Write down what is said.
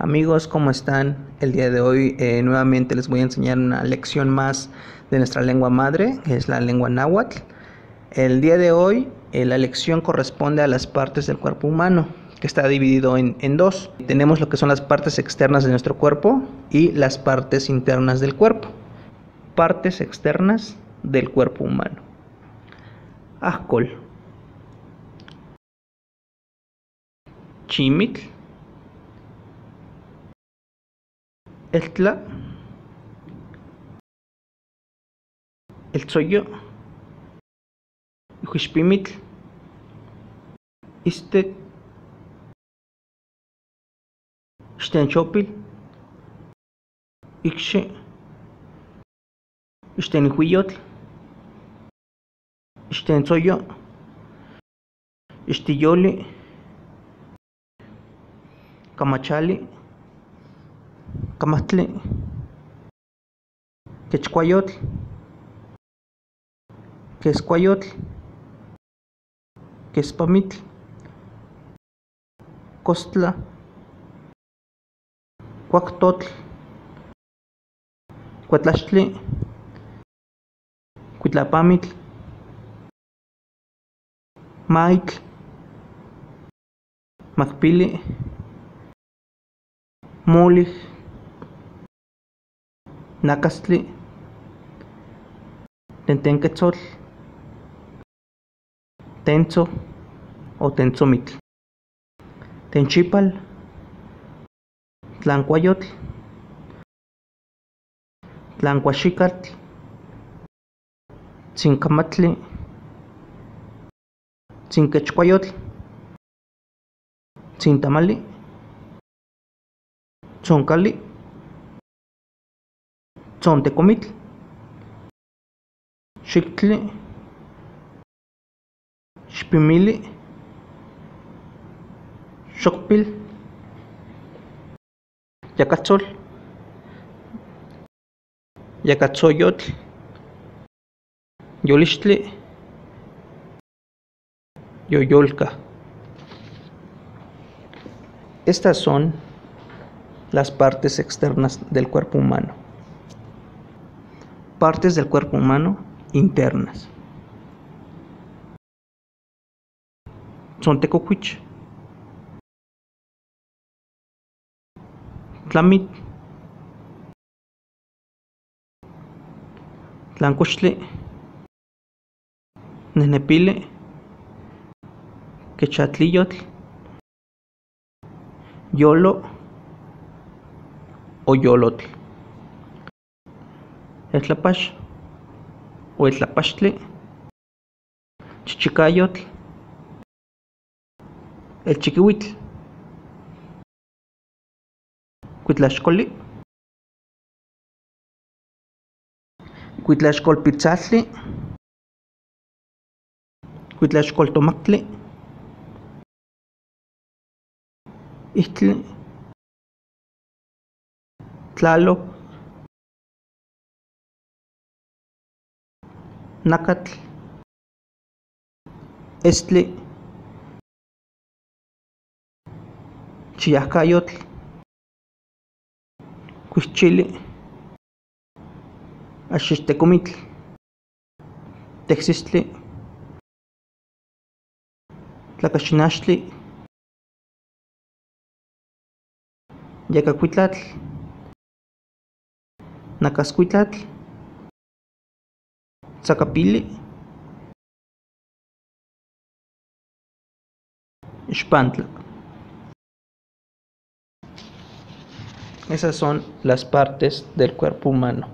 Amigos, ¿cómo están? El día de hoy nuevamente les voy a enseñar una lección más de nuestra lengua madre, que es la lengua náhuatl. El día de hoy la lección corresponde a las partes del cuerpo humano, que está dividido en dos. Tenemos lo que son las partes externas de nuestro cuerpo y las partes internas del cuerpo. Partes externas del cuerpo humano. Ajcol, chimitl, eltla, eltzoyo, huixpimitl, istek, ixtenchopil, ikxe, ixtenihuiyotl, ixtentzoyo, ixtiyoli, kamachali, kamahtli, quechcuayotl, quescuayotl, quespamitl, costla, cuactotl, cuatlaxtli, cuitlapamitl, maitl, macpili, molij, nacastli, tentenquetzotl, tentzo o tentzomitl, tenchipal, tlancuayotl, tlancuaxicatl, tzincamatli, tzinquechcuayotl, tzintamali, tzoncali, tzontecomitl, xictli, xpimili, xocpil, yacatzol, yacatzoyotl, yolixtli, yoyolca. Estas son las partes externas del cuerpo humano. Partes del cuerpo humano internas. Tzontecocuich, tlamit, tlancochtli, nehnepili, quechatliyotl, yolo o yolotl, etlapax o etlapaxtli, chichicayotl, elchiquihuitl, cuitlaxcoli, cuitlaxcolpitzaltli, cuitlaxcoltomactli, ihtli, tlaloc, nacatl, estli, chiyahcayotl, cuixchili, axixtecomitl, texistli, tlacaxinaxtli, yacacuitlatl, nacascuitlatl, zacapili, xpantla. Esas son las partes del cuerpo humano.